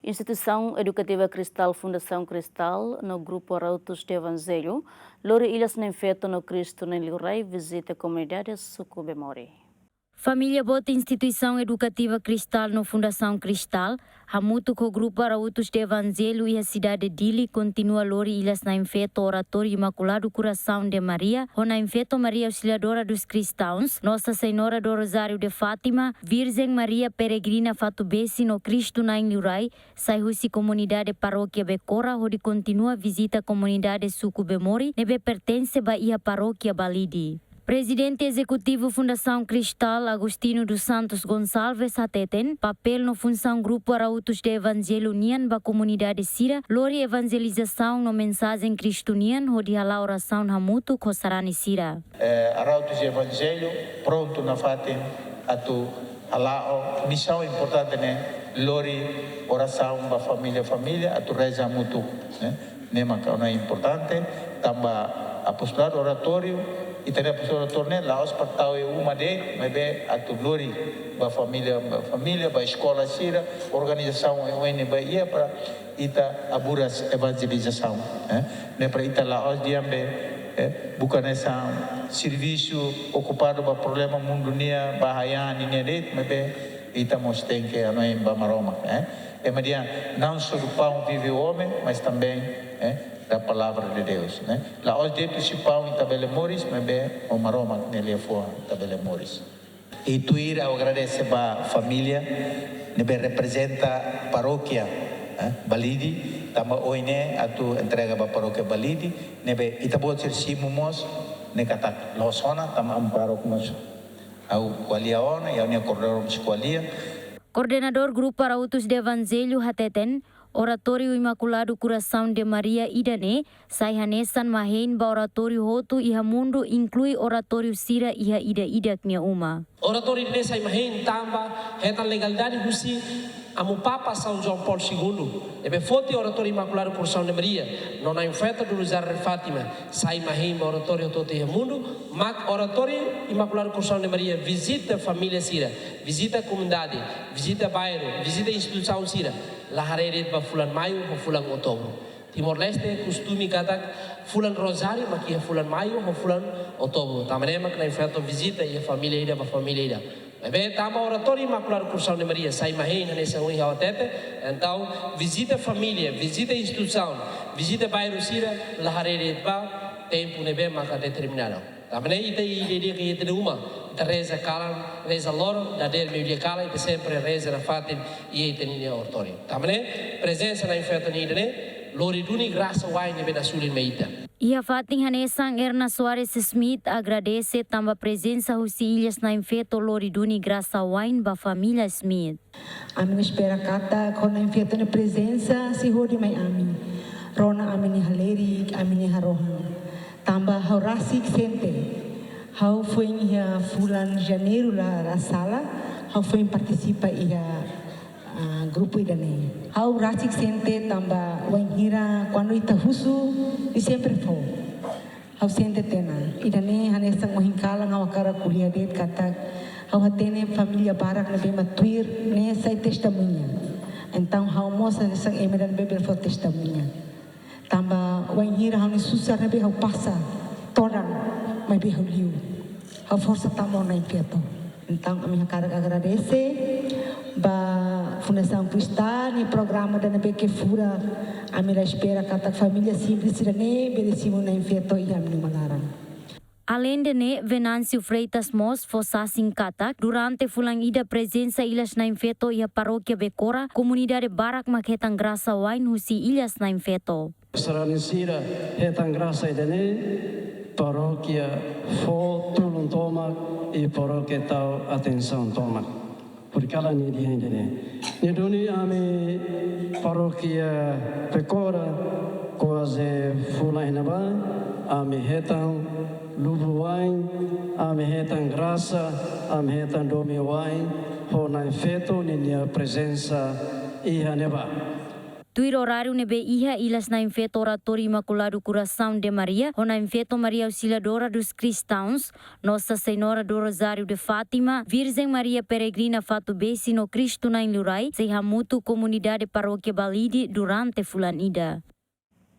Instituição Educativa Cristal Fundação Cristal, no Grupo Arautos de Evangelho, Lori Ilhas Nenfeto no Cristo Nelly Rei visita a comunidade Sucubemori. Família bota Instituição Educativa Cristal no Fundação Cristal, hamuto com o Grupo Arautos de Evangelho e a cidade de Dili continua Lori Ilhas na Enfeto Oratório Imaculado Coração de Maria, ou na Enfeto Maria Auxiliadora dos Cristãos, Nossa Senhora do Rosário de Fátima, Virgem Maria Peregrina Fatubesi no Cristo na Inhurai, sai-se comunidade paróquia Becora, onde continua a visita à comunidade Sucubemori, nebe pertence a paróquia Balidi. Presidente Executivo Fundação Cristal, Agostino dos Santos Gonçalves Hateten, papel no função Grupo Arautos de Evangelho Nian ba comunidade Sira, lori evangelização no mensagem Cristo Nian, onde a oração hamutu kosarani Sira. Arautos de Evangelho, pronto na fatem, atu alao, missão importante, né? Lori oração ba família, atu reza mutu, né? Nema que é importante, tamba apostolado oratório, e também a pessoa torne lá os partau e uma de mas bem a tu glória ba família ba escola sira organização o ene ba ia para ita aburas evangelização né para ita lá os diambe bukan essa serviço ocupado ba problema mundo nia bahaya ni det mas bem ita mostém que a nós ba maroma é madia não só do pão vive o homem mas também da palavra de Deus, né? Lá hoje dentro se pão em Tabelemores, mas bem o maroma nele foi Tabelemores. E tu ir a agradecer para a família, nebe representa a paróquia, Balidi, tama oine a tu entrega para a paróquia Balidi, nebe itabo ser simumos, ne katak losona tama amparo kumas, au qualiaona e a unia corredor psicoalia. Coordenador Grupo Arautos de Evangelho Hateten, Oratório Imaculado Coração de Maria Idane, Saihanesan Mahen ba Oratório Hotu iha mundo inclui Oratório Sira iha ida knia uma. Oratório Idane Saimahen tamba hetan legalidade husi amu Papa São João Paulo II. Ebe fote Oratório Imaculado Coração de Maria, nona infeta do Rosário de Fátima, Saimahen ba Oratório Hotu iha mundo, mak Oratório Imaculado Coração de Maria visita família Sira, visita a comunidade, visita bairro, visita a instituição Sira. Laharerit ba fulan Mayu o fulan Outubro. Timor-Leste costume katak fulan Rosário, mas que fulan Mayu o fulan Outubro. Também mak na infeta visita e a família ida ba família ida. Bem, tama Oratório Imaculado Coração de Maria, sai mahin nessa unha hawatete. Então, visita a família, visita a instituição, visita bairro Sira, laharerit ba tempo nebe maka determinado. Também ita ide que ite uma reza kalam, reza loro, da der Bíblia kala e sempre reza na fatin e ite ni oratório. Também presença na infeta ni ide, lori duni graça wai nebe na sulin meita. Ia fatin hanesang Erna Soares Smith agradece tamba presença husi ilhas na infeto lori duni graça wine ba família Smith. Amin espera kata com na infeto na presença se hodi mai amin. Rona amin haleri amin harohan. Tamba haurasik sente. Hau foi em fulan janeiro lá na sala, hau foi participa ia grupo idane. Hau rasik sente tamba wanhira quando ita husu e sempre foi. Hau sente tena. Idane hanesang mohinkala ngawakara kuliah det kata hau hatene família barak na bema tuir ne sai testemunha. Então hau moça sang emeran bebel for testemunha. Tamba wanhira hau ni susar na be hau passa torang mas bem liu, a força está na infeto. Então a minha cara agradece, ba Fundação Cristal e programa da NB que fura a minha espera que a família simples se ne berecimos na infeto e a minha malaran. Além de ne, Venâncio Freitas Mos Fossasin Katak, durante fulang ida presença ilhas na infeto e a paróquia Becora, comunidade Barak Makhetang Graça Wine husi ilhas na infeto. Saranisira Hetang Graça idane paróquia Fo Tulun Tomak e paróquia Tau Atenção Tomak. Por cala ni di hende. Ni doni ame paróquia Pecora quase fulana ba ame hetang lubu wine ame hetang graça ame hetang domi wine ho na feto ni presença e haneba. Tuir horário nebe iha ilas na infeto oratório Imaculado Coração de Maria, ou na infeto Maria Auxiliadora dos Cristãos, Nossa Senhora do Rosário de Fátima, Virgem Maria Peregrina Fatu Besi no Cristo na Ilurai, se hamutu comunidade paróquia Balidi durante fulan ida.